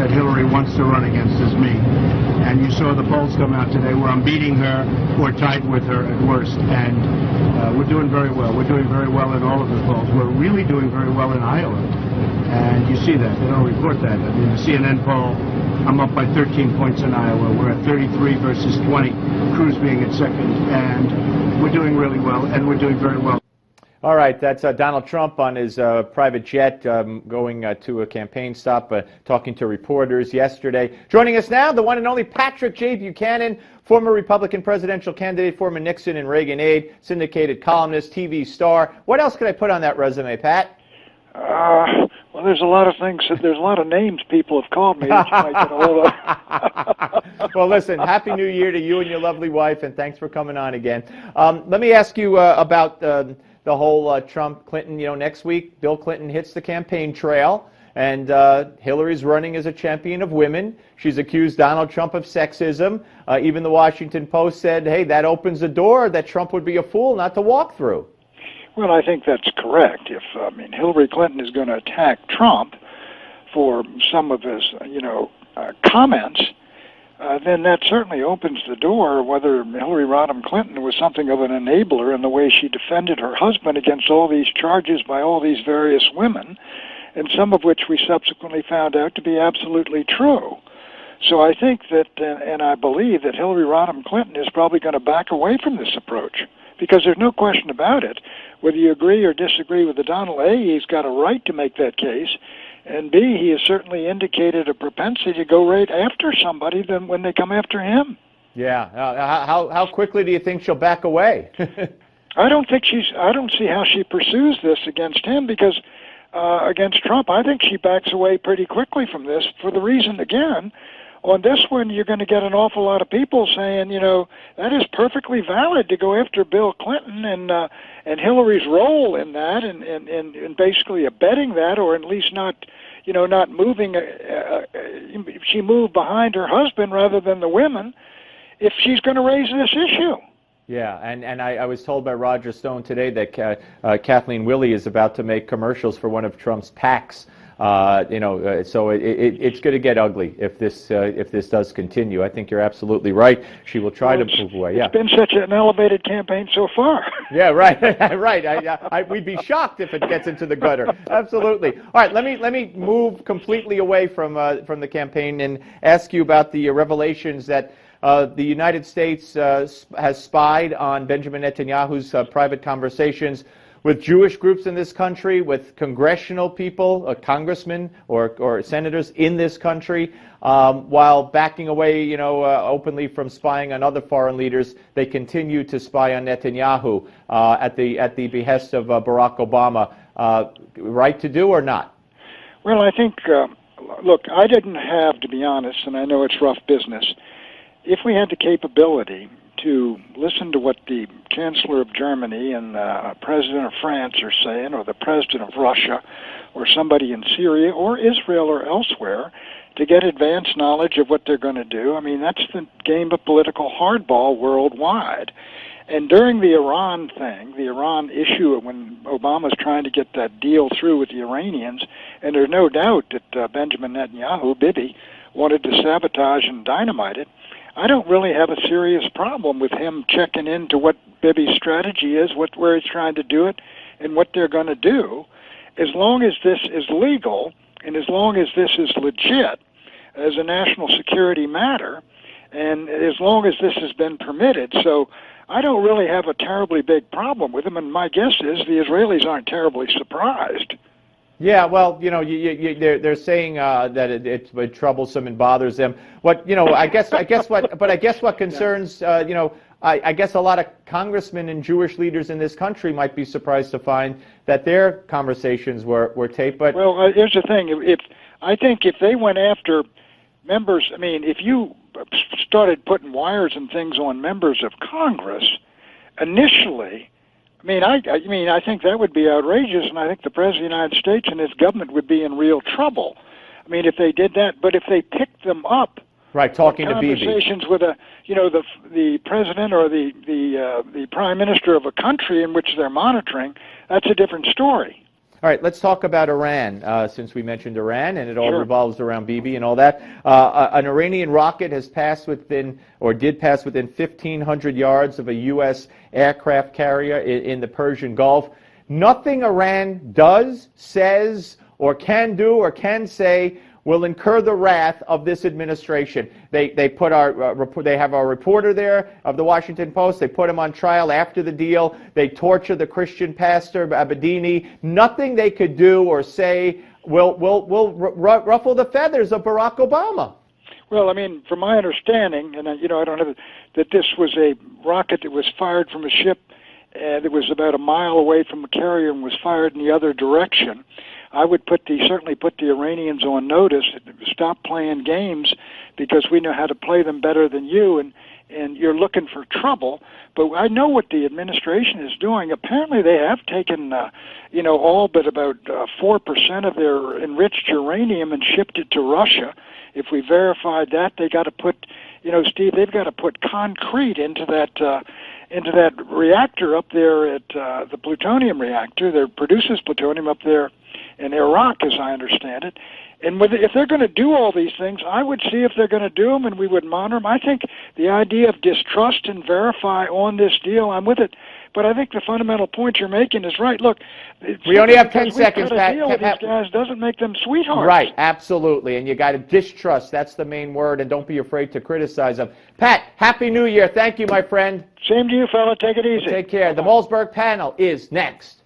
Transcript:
that Hillary wants to run against is me. And you saw the polls come out today where I'm beating her or tied with her at worst. And we're doing very well. We're doing very well in all of the polls. We're really doing very well in Iowa. And you see that. They don't report that. I mean, the CNN poll, I'm up by 13 points in Iowa. We're at 33 versus 20, Cruz being at second. And we're doing really well, and we're doing very well. All right, that's Donald Trump on his private jet going to a campaign stop, talking to reporters yesterday. Joining us now, the one and only Patrick J. Buchanan, former Republican presidential candidate, former Nixon and Reagan aide, syndicated columnist, TV star. What else could I put on that resume, Pat? Well, there's a lot of things. There's a lot of names people have called me that you might get a hold of. Well, listen, Happy New Year to you and your lovely wife, and thanks for coming on again. Let me ask you about the whole Trump-Clinton, next week, Bill Clinton hits the campaign trail, and Hillary's running as a champion of women. She's accused Donald Trump of sexism. Even the Washington Post said, hey, that opens a door that Trump would be a fool not to walk through. Well, I think that's correct. If Hillary Clinton is going to attack Trump for some of his, comments, then that certainly opens the door, whether Hillary Rodham Clinton was something of an enabler in the way she defended her husband against all these charges by all these various women, and some of which we subsequently found out to be absolutely true. So I think that, and I believe that Hillary Rodham Clinton is probably going to back away from this approach, because there's no question about it. Whether you agree or disagree with the Donald, A, he's got a right to make that case, and B, he has certainly indicated a propensity to go right after somebody than when they come after him. Yeah. How quickly do you think she'll back away? I don't see how she pursues this against him, because against Trump, I think she backs away pretty quickly from this for the reason, again, on this one, you're going to get an awful lot of people saying, that is perfectly valid to go after Bill Clinton and Hillary's role in that, and basically abetting that, or at least not moving. She moved behind her husband rather than the women, if she's going to raise this issue. Yeah, and I was told by Roger Stone today that Kathleen Willey is about to make commercials for one of Trump's PACs. So it's going to get ugly if this does continue. I think you're absolutely right. She will try to move away. Yeah. It's been such an elevated campaign so far. Yeah, right, right. We'd be shocked if it gets into the gutter. Absolutely. All right, let me move completely away from the campaign and ask you about the revelations that the United States has spied on Benjamin Netanyahu's private conversations with Jewish groups in this country, with congressional people, congressmen or senators in this country, while backing away, openly from spying on other foreign leaders. They continue to spy on Netanyahu at the behest of Barack Obama. Right to do or not? Well, I think, look, I didn't have, to be honest, and I know it's rough business, if we had the capability to listen to what the Chancellor of Germany and the President of France are saying, or the President of Russia, or somebody in Syria or Israel or elsewhere, to get advance knowledge of what they're going to do. I mean, that's the game of political hardball worldwide. And during the Iran thing, the Iran issue, when Obama's trying to get that deal through with the Iranians, and there's no doubt that Benjamin Netanyahu, Bibi, wanted to sabotage and dynamite it, I don't really have a serious problem with him checking into what Bibi's strategy is, where he's trying to do it, and what they're going to do, as long as this is legal and as long as this is legit as a national security matter, and as long as this has been permitted. So I don't really have a terribly big problem with him, and my guess is the Israelis aren't terribly surprised. Yeah, well, they're saying that it's troublesome and bothers them. I guess what concerns, I guess a lot of congressmen and Jewish leaders in this country might be surprised to find that their conversations were taped. But well, here's the thing: I think if they went after members, if you started putting wires and things on members of Congress initially. I think that would be outrageous, and I think the President of the United States and his government would be in real trouble. If they did that, but if they picked them up, right, talking to Bibi, conversations with the president or the prime minister of a country in which they're monitoring, that's a different story. All right, let's talk about Iran, since we mentioned Iran, and it all Sure. revolves around Bibi and all that. An Iranian rocket has passed within, or did pass within 1,500 yards of a U.S. aircraft carrier in the Persian Gulf. Nothing Iran does, says, or can do, or can say will incur the wrath of this administration. They put they have our reporter there of the Washington Post. They put him on trial after the deal. They torture the Christian pastor Abedini. Nothing they could do or say will ruffle the feathers of Barack Obama. Well, I mean, from my understanding, and I don't have that this was a rocket that was fired from a ship that was about a mile away from a carrier and was fired in the other direction. I would certainly put the Iranians on notice. Stop playing games, because we know how to play them better than you, and you're looking for trouble. But I know what the administration is doing. Apparently, they have taken, all but about 4% of their enriched uranium and shipped it to Russia. If we verified that, they got to put, Steve, they've got to put concrete into that reactor up there at the plutonium reactor that produces plutonium up there in Iraq, as I understand it. And if they're going to do all these things, I would see if they're going to do them, and we would monitor them. I think the idea of distrust and verify on this deal, I'm with it. But I think the fundamental point you're making is right. Look, we only have 10 seconds, Pat. Deal with these guys doesn't make them sweethearts. Right, absolutely. And you got to distrust. That's the main word, and don't be afraid to criticize them. Pat, Happy New Year. Thank you, my friend. Same to you, fella. Take it easy. Take care. The Malzberg panel is next.